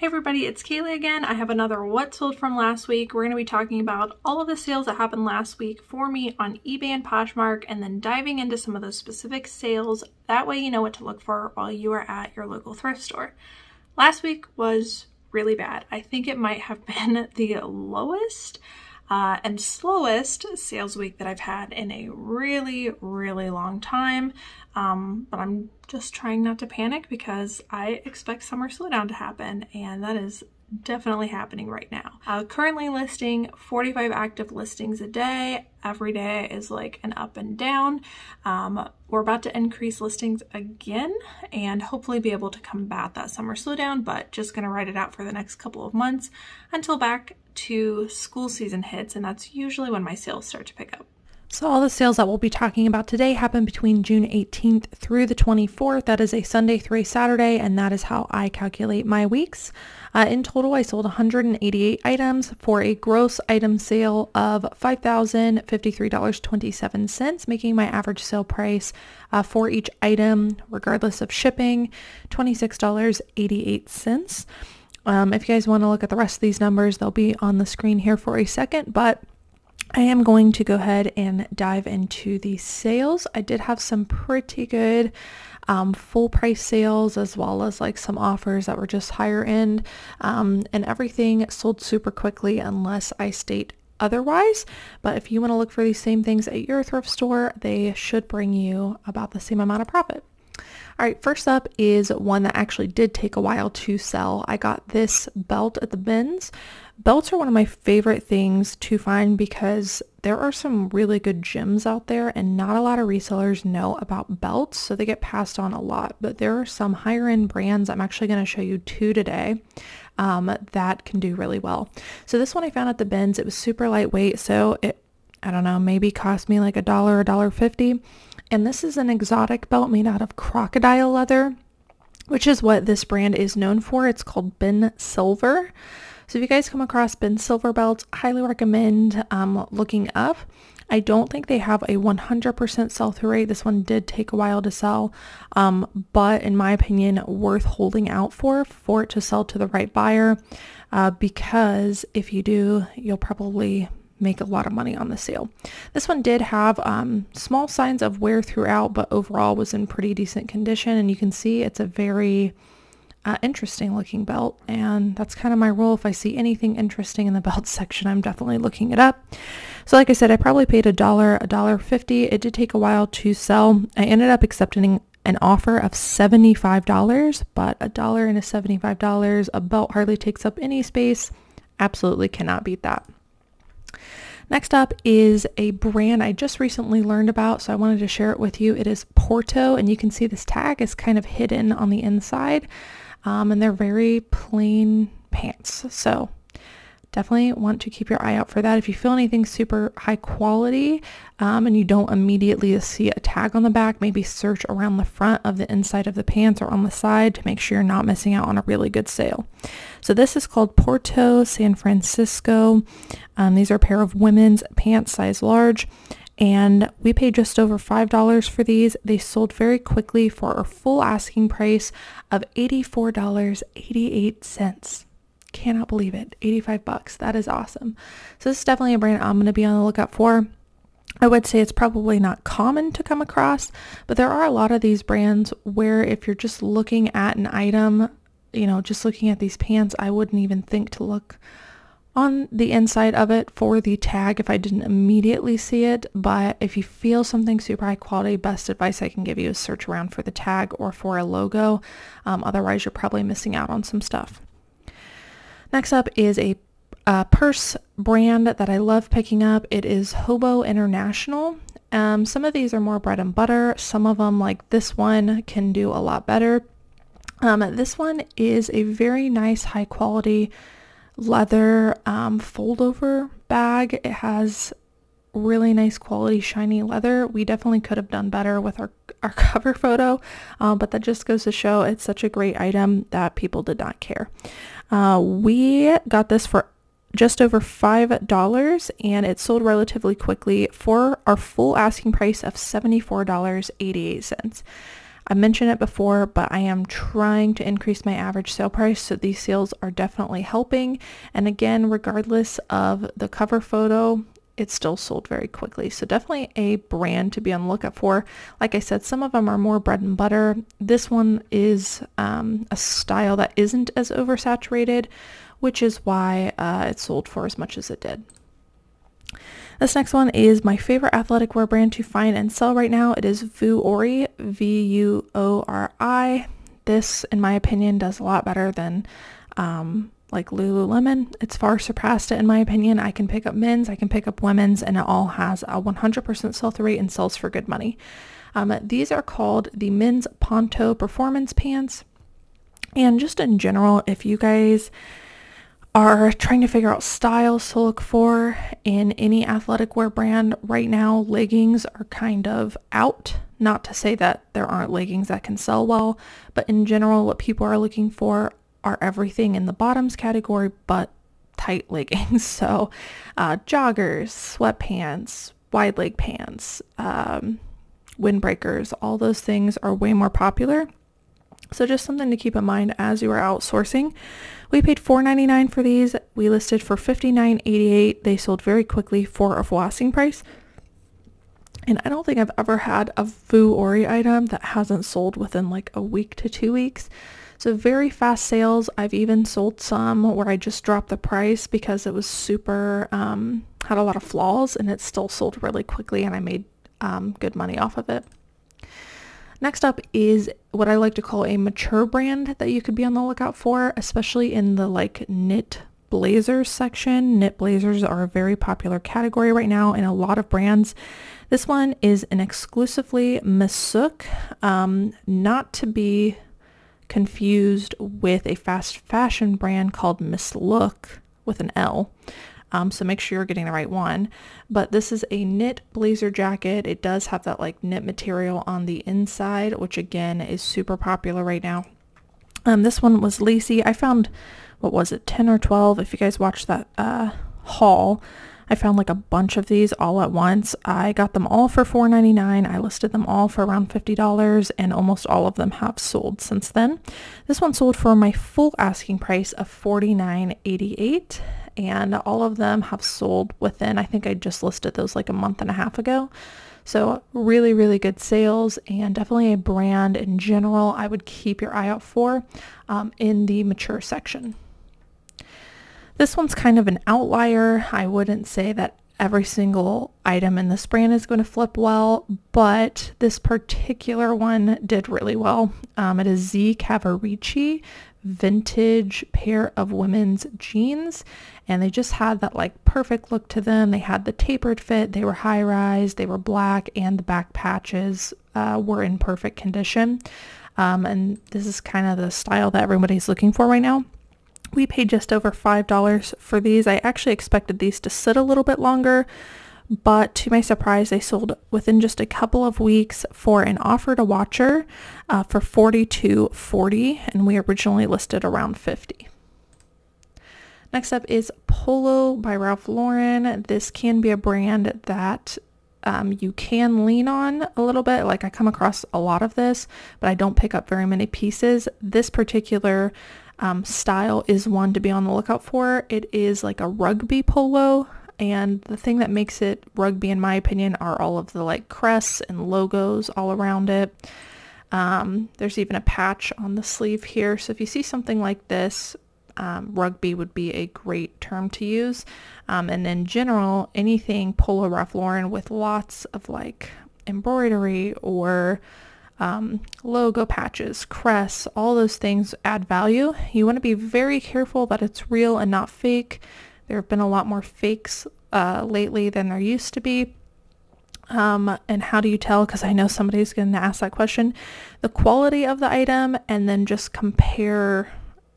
Hey everybody, it's Cayley again. I have another what sold from last week. We're going to be talking about all of the sales that happened last week for me on eBay and Poshmark, and then diving into some of those specific sales. That way you know what to look for while you are at your local thrift store. Last week was really bad. I think it might have been the lowest and slowest sales week that I've had in a really long time. But I'm just trying not to panic because I expect summer slowdown to happen, and that is definitely happening right now. Currently listing 45 active listings a day. Every day is like an up and down. We're about to increase listings again and hopefully be able to combat that summer slowdown, but just gonna ride it out for the next couple of months until back to school season hits, and that's usually when my sales start to pick up. So all the sales that we'll be talking about today happen between June 18th through the 24th. That is a Sunday through a Saturday, and that is how I calculate my weeks. In total, I sold 188 items for a gross item sale of $5,053.27, making my average sale price for each item, regardless of shipping, $26.88. If you guys want to look at the rest of these numbers, they'll be on the screen here for a second, but I am going to go ahead and dive into the sales. I did have some pretty good full price sales, as well as like some offers that were just higher end, and everything sold super quickly unless I state otherwise. But if you want to look for these same things at your thrift store, they should bring you about the same amount of profit. All right, first up is one that actually did take a while to sell. I got this belt at the bins. Belts are one of my favorite things to find because there are some really good gems out there, and not a lot of resellers know about belts, so they get passed on a lot. But there are some higher end brands, I'm actually going to show you two today, that can do really well. So this one I found at the bins. It was super lightweight, so it, I don't know, maybe cost me like $1, $1.50. And this is an exotic belt made out of crocodile leather, which is what this brand is known for. It's called Ben Silver. So if you guys come across Ben Silver belts, highly recommend looking up. I don't think they have a 100% sell-through rate. This one did take a while to sell, but in my opinion, worth holding out for it to sell to the right buyer, because if you do, you'll probably make a lot of money on the sale. This one did have small signs of wear throughout, but overall was in pretty decent condition, and you can see it's a very interesting looking belt, and that's kind of my rule. If I see anything interesting in the belt section, I'm definitely looking it up. So like I said, I probably paid $1, $1.50. It did take a while to sell. I ended up accepting an offer of $75, but $1 into $75, a belt hardly takes up any space. Absolutely cannot beat that. Next up is a brand I just recently learned about, so I wanted to share it with you. It is Porto, and you can see this tag is kind of hidden on the inside, and they're very plain pants. So definitely want to keep your eye out for that. If you feel anything super high quality, and you don't immediately see a tag on the back, maybe search around the front of the inside of the pants or on the side to make sure you're not missing out on a really good sale. So this is called Porto San Francisco. These are a pair of women's pants, size large, and we paid just over $5 for these. They sold very quickly for a full asking price of $84.88. Cannot believe it. 85 bucks. That is awesome. So this is definitely a brand I'm going to be on the lookout for. I would say it's probably not common to come across, but there are a lot of these brands where if you're just looking at an item, you know, just looking at these pants, I wouldn't even think to look on the inside of it for the tag if I didn't immediately see it. But if you feel something super high quality, best advice I can give you is search around for the tag or for a logo. Otherwise, you're probably missing out on some stuff. Next up is a purse brand that I love picking up. It is Hobo International. Some of these are more bread and butter. Some of them, like this one, can do a lot better. This one is a very nice high quality leather fold over bag. It has really nice quality shiny leather. We definitely could have done better with our cover photo, but that just goes to show it's such a great item that people did not care. We got this for just over $5, and it sold relatively quickly for our full asking price of $74.88. I mentioned it before, but I am trying to increase my average sale price, so these sales are definitely helping. And again, regardless of the cover photo, it still sold very quickly. So definitely a brand to be on the lookout for. Like I said, some of them are more bread and butter. This one is a style that isn't as oversaturated, which is why it sold for as much as it did. This next one is my favorite athletic wear brand to find and sell right now. It is Vuori, Vuori. This, in my opinion, does a lot better than like Lululemon. It's far surpassed it in my opinion. I can pick up men's, I can pick up women's, and it all has a 100% sell-through rate and sells for good money. These are called the men's Ponto performance pants. And just in general, if you guys are trying to figure out styles to look for in any athletic wear brand right now, leggings are kind of out. Not to say that there aren't leggings that can sell well, but in general, what people are looking for are everything in the bottoms category but tight leggings. So joggers, sweatpants, wide leg pants, windbreakers, all those things are way more popular. So just something to keep in mind as you are outsourcing. We paid $4.99 for these. We listed for $59.88. They sold very quickly for a full asking price. And I don't think I've ever had a Vuori item that hasn't sold within like a week to 2 weeks. So very fast sales. I've even sold some where I just dropped the price because it was super, had a lot of flaws, and it still sold really quickly, and I made good money off of it. Next up is what I like to call a mature brand that you could be on the lookout for, especially in the like knit blazers section. Knit blazers are a very popular category right now in a lot of brands. This one is an exclusively Misuk, not to be confused with a fast fashion brand called Miss Look with an L. So make sure you're getting the right one. But this is a knit blazer jacket. It does have that like knit material on the inside, which again is super popular right now. This one was lacy. I found, what was it, 10 or 12? If you guys watched that haul, I found like a bunch of these all at once. I got them all for $4.99. I listed them all for around $50, and almost all of them have sold since then. This one sold for my full asking price of $49.88. And all of them have sold within, I think I just listed those like a month and a half ago. So really, really good sales, and definitely a brand in general I would keep your eye out for in the mature section. This one's kind of an outlier. I wouldn't say that every single item in this brand is going to flip well, but this particular one did really well. It is Z Cavarici vintage pair of women's jeans, and they just had that like perfect look to them. They had the tapered fit, they were high rise, they were black, and the back patches were in perfect condition. And this is kind of the style that everybody's looking for right now. We paid just over $5 for these. I actually expected these to sit a little bit longer, but to my surprise, they sold within just a couple of weeks for an offer to watcher for $42.40, and we originally listed around $50. Next up is Polo by Ralph Lauren. This can be a brand that you can lean on a little bit. Like I come across a lot of this, but I don't pick up very many pieces. This particular style is one to be on the lookout for. It is like a rugby polo. And the thing that makes it rugby, in my opinion, are all of the like crests and logos all around it. There's even a patch on the sleeve here. So if you see something like this, rugby would be a great term to use. And in general, anything Polo Ralph Lauren with lots of like embroidery or logo patches, crests, all those things add value. You want to be very careful that it's real and not fake. There have been a lot more fakes lately than there used to be. And how do you tell? Because I know somebody's going to ask that question. The quality of the item, and then just compare,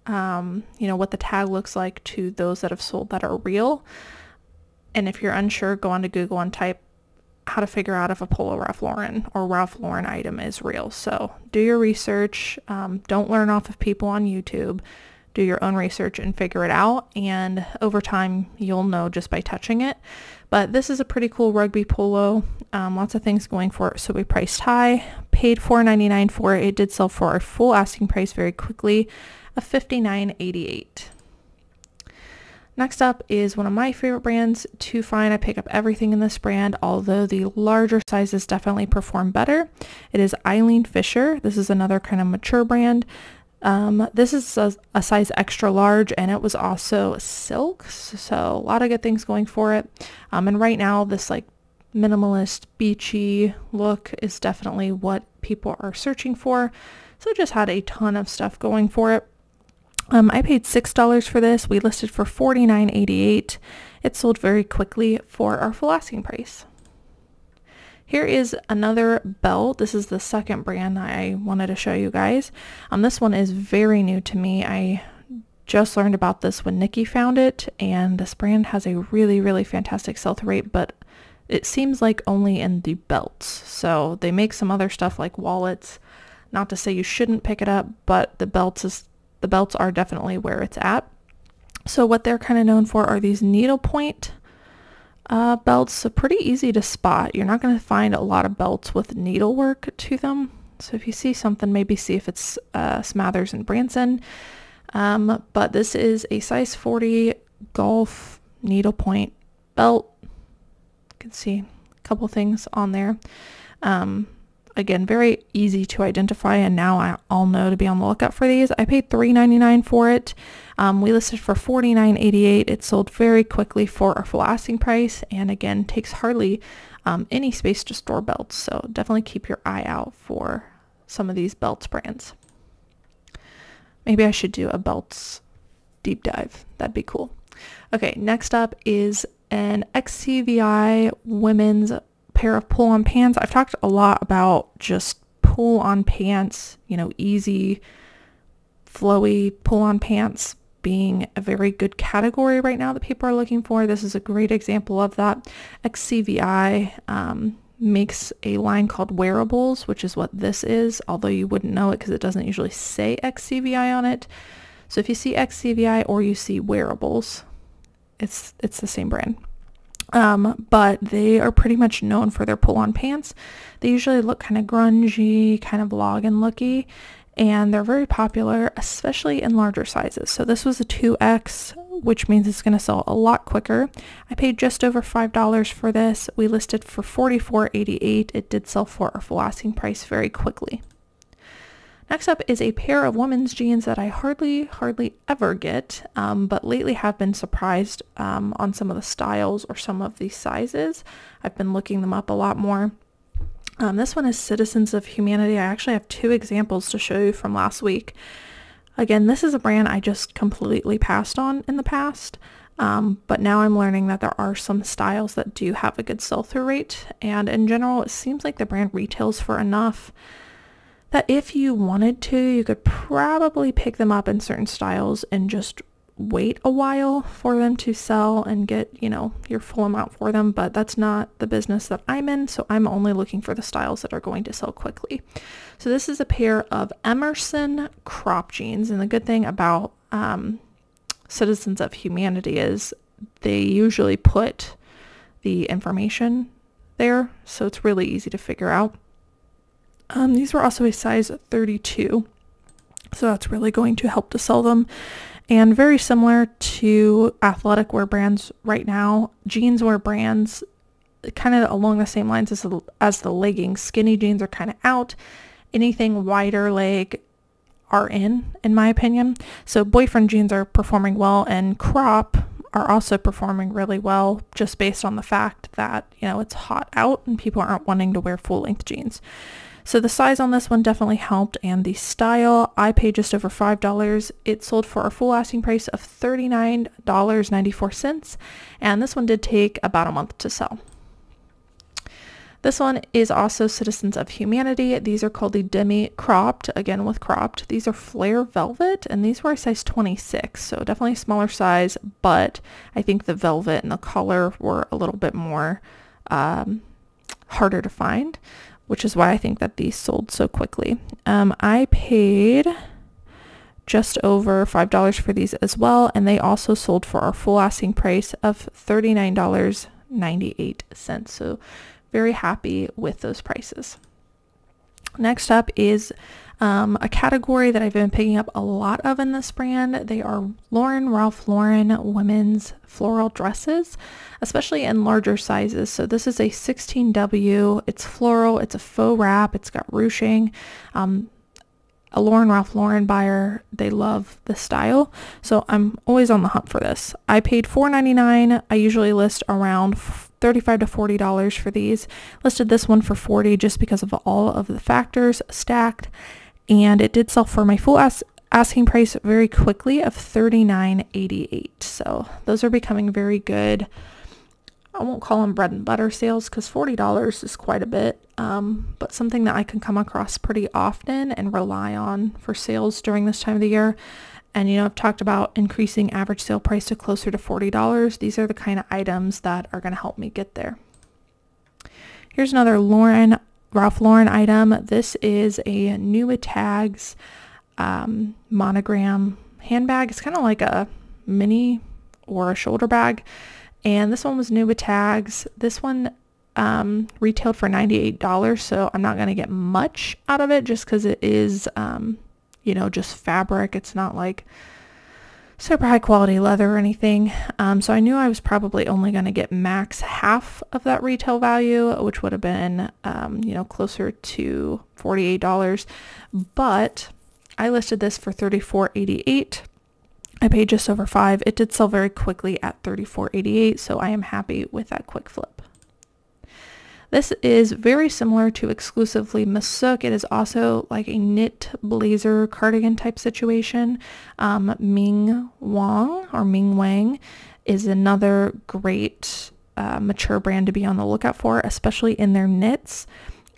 what the tag looks like to those that have sold that are real. And if you're unsure, go onto Google and type how to figure out if a Polo Ralph Lauren or Ralph Lauren item is real. So do your research. Don't learn off of people on YouTube. do your own research and figure it out, and over time you'll know just by touching it. But this is a pretty cool rugby polo. Lots of things going for it, so we priced high, paid $4.99 for it. It did sell for our full asking price very quickly of $59.88. Next up is one of my favorite brands to find. I pick up everything in this brand, although the larger sizes definitely perform better. It is Eileen Fisher. This is another kind of mature brand. This is a size extra large, and it was also silk, so a lot of good things going for it. And right now this like minimalist beachy look is definitely what people are searching for, so it just had a ton of stuff going for it. I paid $6 for this. We listed for $49.88. It sold very quickly for our full asking price. Here is another belt. This is the second brand I wanted to show you guys. This one is very new to me. I just learned about this when Nikki found it, and this brand has a really, really fantastic sell-through rate, but it seems like only in the belts. So they make some other stuff like wallets. Not to say you shouldn't pick it up, but the belts are definitely where it's at. So what they're kind of known for are these needlepoint belts, so pretty easy to spot. You're not going to find a lot of belts with needlework to them. So if you see something, maybe see if it's Smathers and Branson. But this is a size 40 golf needlepoint belt. You can see a couple things on there. Again, very easy to identify, and now I'll know to be on the lookout for these. I paid $3.99 for it. We listed for $49.88. It sold very quickly for our full asking price, and again, takes hardly any space to store belts, so definitely keep your eye out for some of these belts brands. Maybe I should do a belts deep dive. That'd be cool. Okay, next up is an XCVI women's pair of pull-on pants. I've talked a lot about just pull-on pants, you know, easy, flowy pull-on pants being a very good category right now that people are looking for. This is a great example of that. XCVI makes a line called Wearables, which is what this is, although you wouldn't know it because it doesn't usually say XCVI on it. So if you see XCVI or you see Wearables, it's the same brand. But they are pretty much known for their pull-on pants. They usually look kind of grungy, kind of login looky, and they're very popular, especially in larger sizes. So this was a 2X, which means it's going to sell a lot quicker. I paid just over $5 for this. We listed for $44.88. It did sell for our full asking price very quickly. Next up is a pair of women's jeans that I hardly ever get, but lately have been surprised on some of the styles or some of the sizes. I've been looking them up a lot more. This one is Citizens of Humanity. I actually have two examples to show you from last week. Again, this is a brand I just completely passed on in the past, but now I'm learning that there are some styles that do have a good sell-through rate, and in general, it seems like the brand retails for enough that if you wanted to, you could probably pick them up in certain styles and just wait a while for them to sell and get, you know, your full amount for them. But that's not the business that I'm in, so I'm only looking for the styles that are going to sell quickly. So this is a pair of Emerson crop jeans, and the good thing about Citizens of Humanity is they usually put the information there, so it's really easy to figure out. These were also a size 32, so that's really going to help to sell them. And very similar to athletic wear brands right now, jeans wear brands kind of along the same lines as the leggings. Skinny jeans are kind of out. Anything wider leg are in my opinion. So boyfriend jeans are performing well, and crop are also performing really well, just based on the fact that, you know, it's hot out and people aren't wanting to wear full length jeans. So the size on this one definitely helped, and the style, I paid just over $5. It sold for a full asking price of $39.94, and this one did take about a month to sell. This one is also Citizens of Humanity. These are called the demi cropped, again with cropped. These are flare velvet, and these were a size 26, so definitely a smaller size, but I think the velvet and the color were a little bit more harder to find, which is why I think that these sold so quickly. I paid just over $5 for these as well, and they also sold for our full asking price of $39.98. So very happy with those prices. Next up is a category that I've been picking up a lot of in this brand. They are Ralph Lauren women's floral dresses, especially in larger sizes. So this is a 16W. It's floral. It's a faux wrap. It's got ruching. A Ralph Lauren buyer, they love the style, so I'm always on the hunt for this. I paid $4.99. I usually list around $35 to $40 for these. Listed this one for $40 just because of all of the factors stacked, and it did sell for my full asking price very quickly of $39.88. So those are becoming very good. I won't call them bread and butter sales because $40 is quite a bit, but something that I can come across pretty often and rely on for sales during this time of the year. And, you know, I've talked about increasing average sale price to closer to $40. These are the kind of items that are going to help me get there. Here's another Ralph Lauren item. This is a New Tags monogram handbag. It's kind of like a mini or a shoulder bag. And this one was new with tags. This one retailed for $98, so I'm not going to get much out of it just because it is, you know, just fabric. It's not like super high quality leather or anything. So I knew I was probably only going to get max half of that retail value, which would have been, you know, closer to $48. But I listed this for $34.88. I paid just over $5. It did sell very quickly at $34.88, so I am happy with that quick flip. This is very similar to exclusively Miss Sook. It is also like a knit blazer cardigan type situation. Ming Wang is another great mature brand to be on the lookout for, especially in their knits.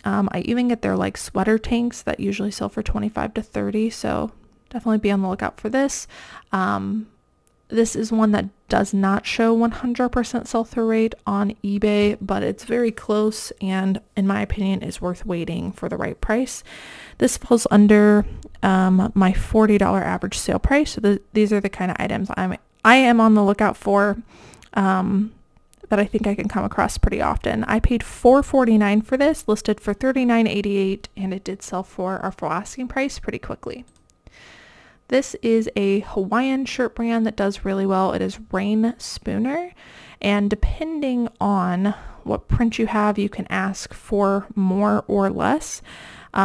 I even get their like sweater tanks that usually sell for $25 to $30, so definitely be on the lookout for this. This is one that does not show 100% sell-through rate on eBay, but it's very close and in my opinion is worth waiting for the right price. This falls under my $40 average sale price. So these are the kind of items I am on the lookout for that I think I can come across pretty often. I paid $4.49 for this, listed for $39.88, and it did sell for our full asking price pretty quickly. This is a Hawaiian shirt brand that does really well. It is Rain Spooner, and depending on what print you have, you can ask for more or less.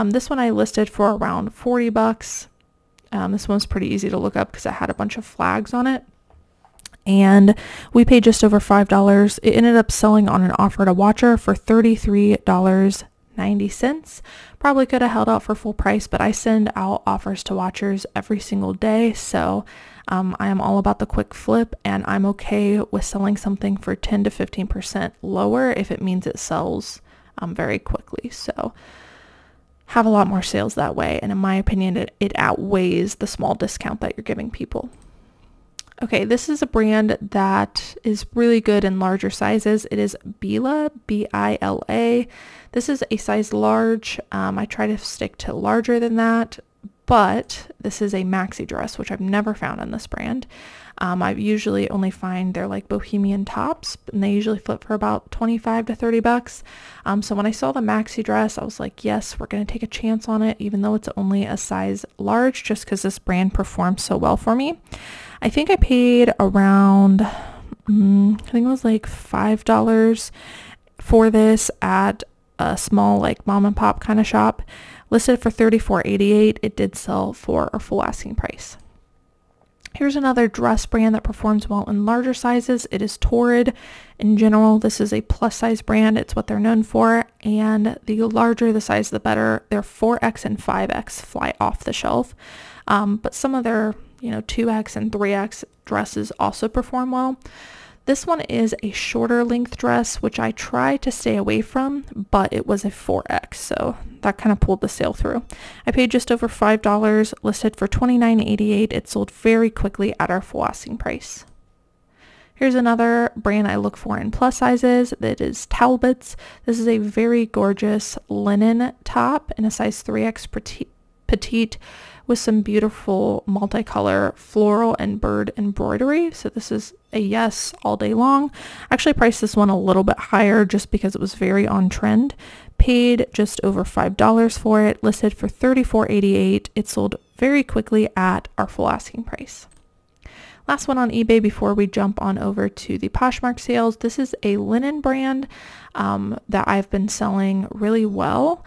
This one I listed for around $40. This one's pretty easy to look up because it had a bunch of flags on it. And we paid just over $5. It ended up selling on an offer to Watcher for $33.90. Probably could have held out for full price, but I send out offers to watchers every single day, so I am all about the quick flip, and I'm okay with selling something for 10 to 15% lower if it means it sells very quickly. So have a lot more sales that way, and in my opinion it outweighs the small discount that you're giving people. Okay, this is a brand that is really good in larger sizes. It is Bila, B-I-L-A. This is a size large. I try to stick to larger than that, but this is a maxi dress, which I've never found in this brand. I usually only find they're like bohemian tops, and they usually flip for about $25 to $30. So when I saw the maxi dress, I was like, yes, we're going to take a chance on it, even though it's only a size large, just because this brand performs so well for me. I think I paid around, I think it was like $5 for this at a small like mom and pop kind of shop. Listed for $34.88. It did sell for our full asking price. Here's another dress brand that performs well in larger sizes. It is Torrid. In general, this is a plus size brand. It's what they're known for, and the larger the size, the better. Their 4X and 5X fly off the shelf, but some of their 2X and 3X dresses also perform well. This one is a shorter length dress, which I try to stay away from, but it was a 4X, so that kind of pulled the sale through. I paid just over $5, listed for $29.88. It sold very quickly at our full asking price. Here's another brand I look for in plus sizes. That is Talbot's. This is a very gorgeous linen top in a size 3X petite with some beautiful multicolor floral and bird embroidery. So this is a yes all day long. I actually priced this one a little bit higher just because it was very on trend. Paid just over $5 for it, listed for $34.88. It sold very quickly at our full asking price. Last one on eBay before we jump on over to the Poshmark sales. This is a linen brand that I've been selling really well.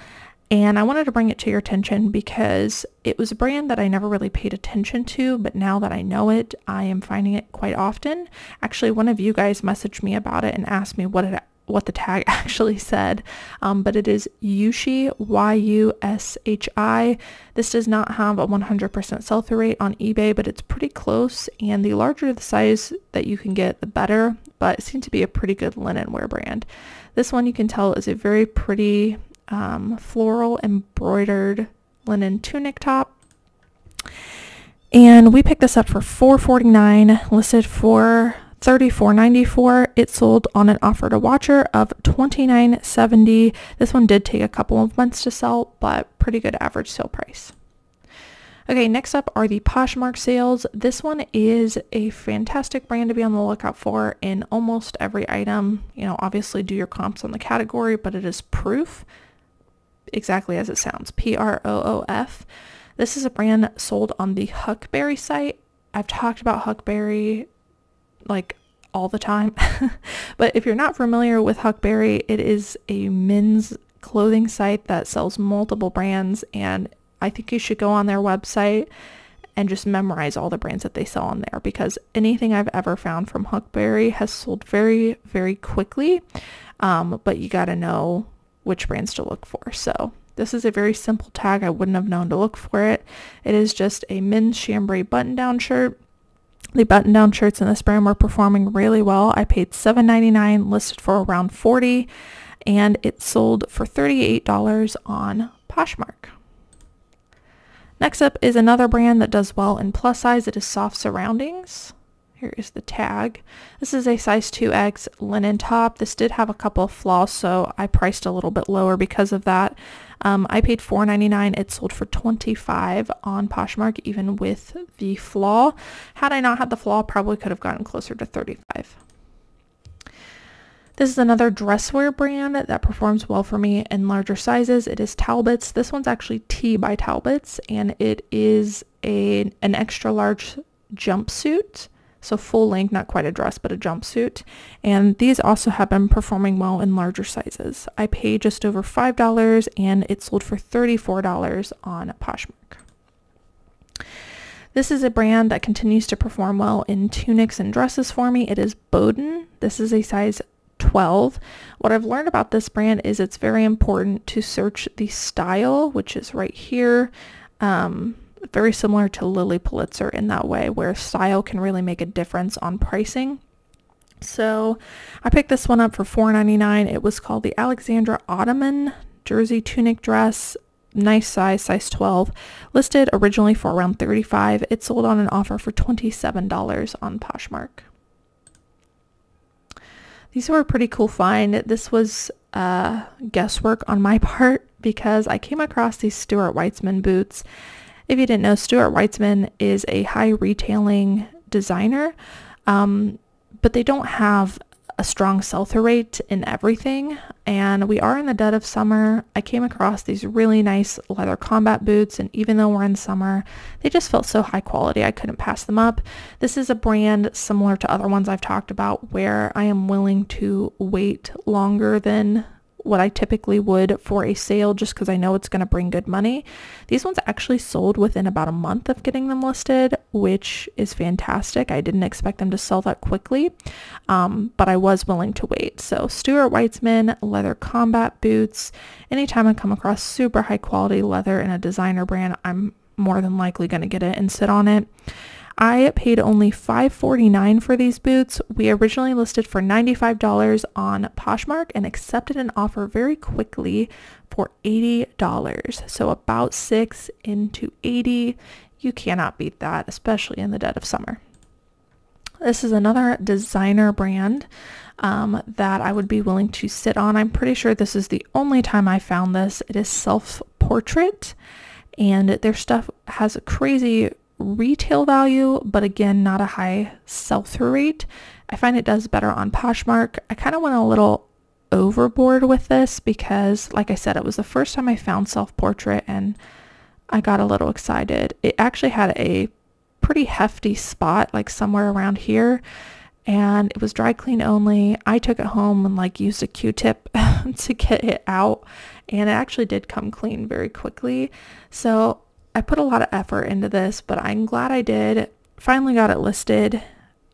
And I wanted to bring it to your attention because it was a brand that I never really paid attention to, but now that I know it, I am finding it quite often. Actually, one of you guys messaged me about it and asked me what the tag actually said, but it is Yushi, Y-U-S-H-I. This does not have a 100% sell-through rate on eBay, but it's pretty close, and the larger the size that you can get, the better, but it seems to be a pretty good linen wear brand. This one you can tell is a very pretty floral embroidered linen tunic top, and we picked this up for $4.49, listed for $34.94. It sold on an offer to watcher of $29.70. This one did take a couple of months to sell, but pretty good average sale price. Okay, next up are the Poshmark sales. This one is a fantastic brand to be on the lookout for in almost every item. You know, obviously do your comps on the category, but it is proof, exactly as it sounds, Proof. This is a brand sold on the Huckberry site. I've talked about Huckberry like all the time, but if you're not familiar with Huckberry, it is a men's clothing site that sells multiple brands, and I think you should go on their website and just memorize all the brands that they sell on there, because anything I've ever found from Huckberry has sold very, very quickly, but you got to know which brands to look for. So this is a very simple tag. I wouldn't have known to look for it. It is just a men's chambray button-down shirt. The button-down shirts in this brand were performing really well. I paid $7.99, listed for around $40, and it sold for $38 on Poshmark. Next up is another brand that does well in plus size. It is Soft Surroundings. Here is the tag. This is a size 2X linen top. This did have a couple of flaws, so I priced a little bit lower because of that. I paid $4.99. It sold for $25 on Poshmark, even with the flaw. Had I not had the flaw, probably could have gotten closer to $35. This is another dresswear brand that performs well for me in larger sizes. It is Talbot's. This one's actually T by Talbot's, and it is an extra large jumpsuit. So full length, not quite a dress, but a jumpsuit. And these also have been performing well in larger sizes. I paid just over $5, and it sold for $34 on Poshmark. This is a brand that continues to perform well in tunics and dresses for me. It is Bowden. This is a size 12. What I've learned about this brand is it's very important to search the style, which is right here. Very similar to Lily Pulitzer in that way, where style can really make a difference on pricing. So I picked this one up for $4.99. It was called the Alexandra Ottoman Jersey Tunic Dress. Nice size, size 12. Listed originally for around $35. It sold on an offer for $27 on Poshmark. These were a pretty cool find. This was guesswork on my part because I came across these Stuart Weitzman boots. If you didn't know, Stuart Weitzman is a high retailing designer, but they don't have a strong sell-through rate in everything. And we are in the dead of summer. I came across these really nice leather combat boots, and even though we're in summer, they just felt so high quality I couldn't pass them up. This is a brand similar to other ones I've talked about where I am willing to wait longer than what I typically would for a sale, just because I know it's going to bring good money. These ones actually sold within about a month of getting them listed, which is fantastic. I didn't expect them to sell that quickly, but I was willing to wait. So Stuart Weitzman leather combat boots. Anytime I come across super high quality leather in a designer brand, I'm more than likely going to get it and sit on it. I paid only $5.49 for these boots. We originally listed for $95 on Poshmark and accepted an offer very quickly for $80. So about 6 into 80. You cannot beat that, especially in the dead of summer. This is another designer brand that I would be willing to sit on. I'm pretty sure this is the only time I found this. It is Self Portrait. and their stuff has a crazy retail value, but again, not a high sell-through rate. I find it does better on Poshmark. I kind of went a little overboard with this because, like I said, it was the first time I found self-portrait and I got a little excited. It actually had a pretty hefty spot, like somewhere around here, and it was dry clean only. I took it home and like used a Q-tip to get it out, and it actually did come clean very quickly. So I put a lot of effort into this, but I'm glad I did. Finally got it listed,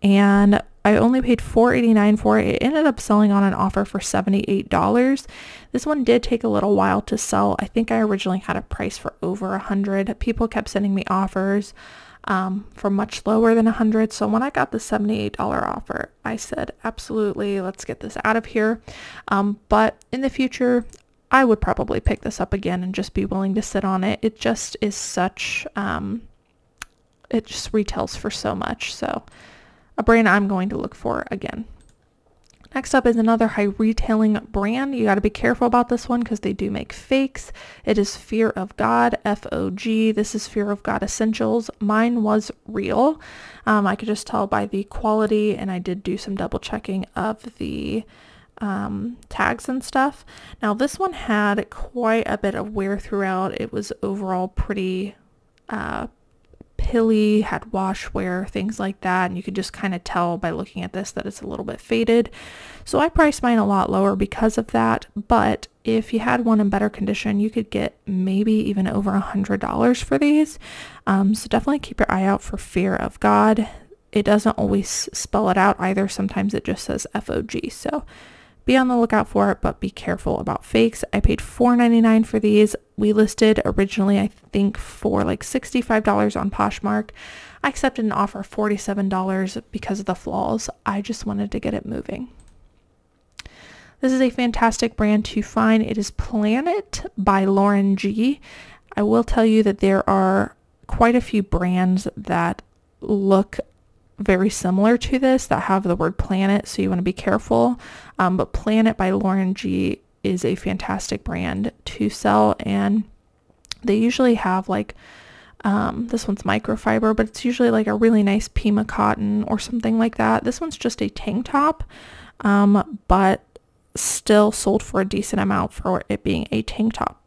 and I only paid $4.89 for it. It ended up selling on an offer for $78. This one did take a little while to sell. I think I originally had a price for over $100. People kept sending me offers for much lower than $100. So when I got the $78 offer, I said, absolutely, let's get this out of here. But in the future, I would probably pick this up again and just be willing to sit on it. It just is such, it just retails for so much. So a brand I'm going to look for again. Next up is another high retailing brand. You got to be careful about this one because they do make fakes. It is Fear of God, F-O-G. This is Fear of God Essentials. Mine was real. I could just tell by the quality, and I did do some double checking of the tags and stuff. Now this one had quite a bit of wear throughout. It was overall pretty pilly, had wash wear, things like that, and you could just kind of tell by looking at this that it's a little bit faded. So I priced mine a lot lower because of that, but if you had one in better condition, you could get maybe even over $100 for these. So definitely keep your eye out for Fear of God. It doesn't always spell it out either. Sometimes it just says F-O-G. So be on the lookout for it, but be careful about fakes. I paid $4.99 for these. We listed originally, I think, for like $65 on Poshmark. I accepted an offer of $47 because of the flaws. I just wanted to get it moving. This is a fantastic brand to find. It is Planet by Lauren G. I will tell you that there are quite a few brands that look very similar to this that have the word planet, so you want to be careful. But Planet by Lauren G is a fantastic brand to sell, and they usually have like this one's microfiber, but it's usually like a really nice Pima cotton or something like that. This one's just a tank top, but still sold for a decent amount for it being a tank top.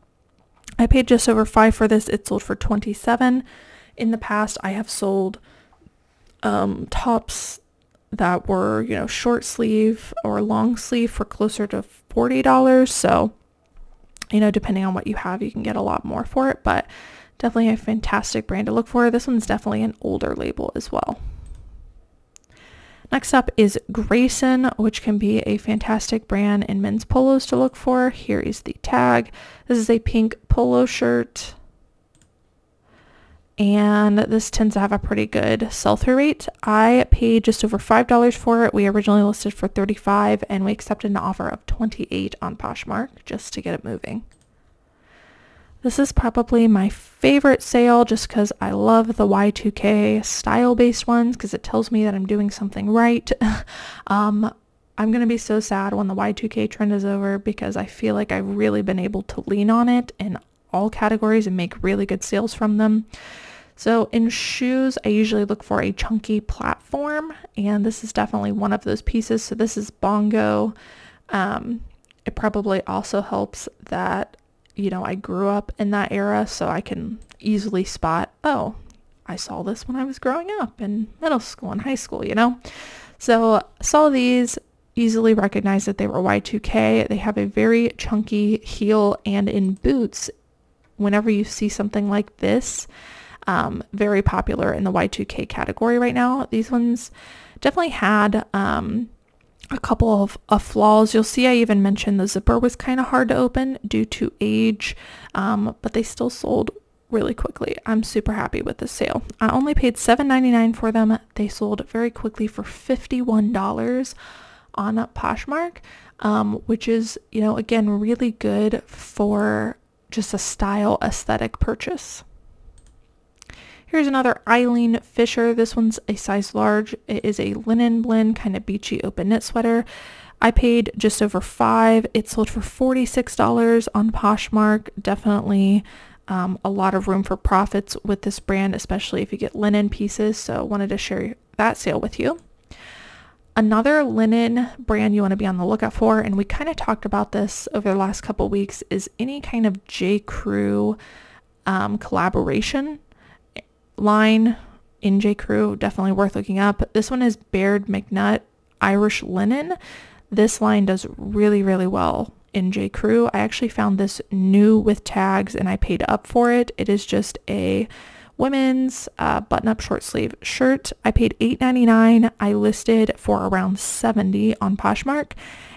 I paid just over $5 for this. It sold for $27. In the past, I have sold tops that were, you know, short sleeve or long sleeve for closer to $40. So, you know, depending on what you have, you can get a lot more for it, but definitely a fantastic brand to look for. This one's definitely an older label as well. Next up is Grayson, which can be a fantastic brand in men's polos to look for. Here is the tag. This is a pink polo shirt, and this tends to have a pretty good sell-through rate. I paid just over $5 for it. We originally listed for $35, and we accepted an offer of $28 on Poshmark just to get it moving. This is probably my favorite sale just because I love the Y2K style-based ones because it tells me that I'm doing something right. I'm going to be so sad when the Y2K trend is over because I feel like I've really been able to lean on it in all categories and make really good sales from them. So in shoes, I usually look for a chunky platform, and this is definitely one of those pieces. So this is Bongo. It probably also helps that, you know, I grew up in that era, so I can easily spot, oh, I saw this when I was growing up in middle school and high school, you know? So saw these, easily recognized that they were Y2K. They have a very chunky heel, and in boots, whenever you see something like this, very popular in the Y2K category right now. These ones definitely had a couple of flaws. You'll see I even mentioned the zipper was kind of hard to open due to age, but they still sold really quickly. I'm super happy with this sale. I only paid $7.99 for them. They sold very quickly for $51 on Poshmark, which is, you know, again, really good for just a style aesthetic purchase. Here's another Eileen Fisher. This one's a size large. It is a linen blend, kind of beachy open knit sweater. I paid just over $5. It sold for $46 on Poshmark. Definitely a lot of room for profits with this brand, especially if you get linen pieces. So I wanted to share that sale with you. Another linen brand you want to be on the lookout for, and we kind of talked about this over the last couple weeks, is any kind of J. Crew collaboration line in J. Crew. Definitely worth looking up. This one is Baird McNutt Irish Linen. This line does really, really well in J. Crew. I actually found this new with tags and I paid up for it. It is just a women's button-up short sleeve shirt. I paid $8.99. I listed for around $70 on Poshmark.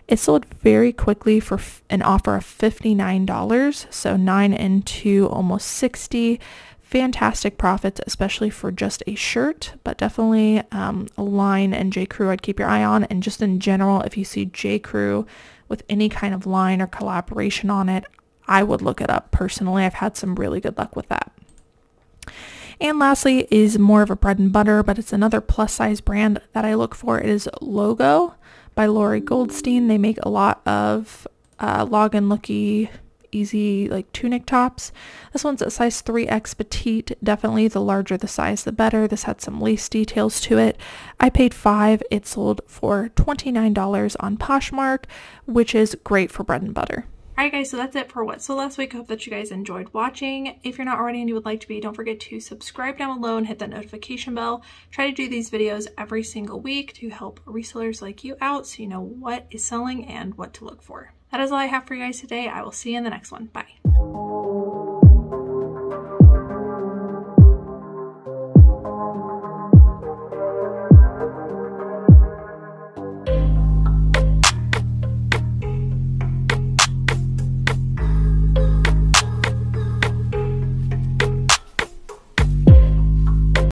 It sold very quickly for an offer of $59, so 9 and 2, almost $60. Fantastic profits, especially for just a shirt, but definitely a line and J. Crew I'd keep your eye on. And just in general, if you see J. Crew with any kind of line or collaboration on it, I would look it up personally. I've had some really good luck with that. And lastly is more of a bread and butter, but it's another plus size brand that I look for. It is Logo by Lori Goldstein. They make a lot of login looky, easy like tunic tops. This one's a size 3X petite. Definitely the larger the size, the better. This had some lace details to it. I paid $5. It sold for $29 on Poshmark, which is great for bread and butter. Alright guys, so that's it for what sold last week. I hope that you guys enjoyed watching. If you're not already and you would like to be, don't forget to subscribe down below and hit that notification bell. Try to do these videos every single week to help resellers like you out so you know what is selling and what to look for. That is all I have for you guys today. I will see you in the next one. Bye.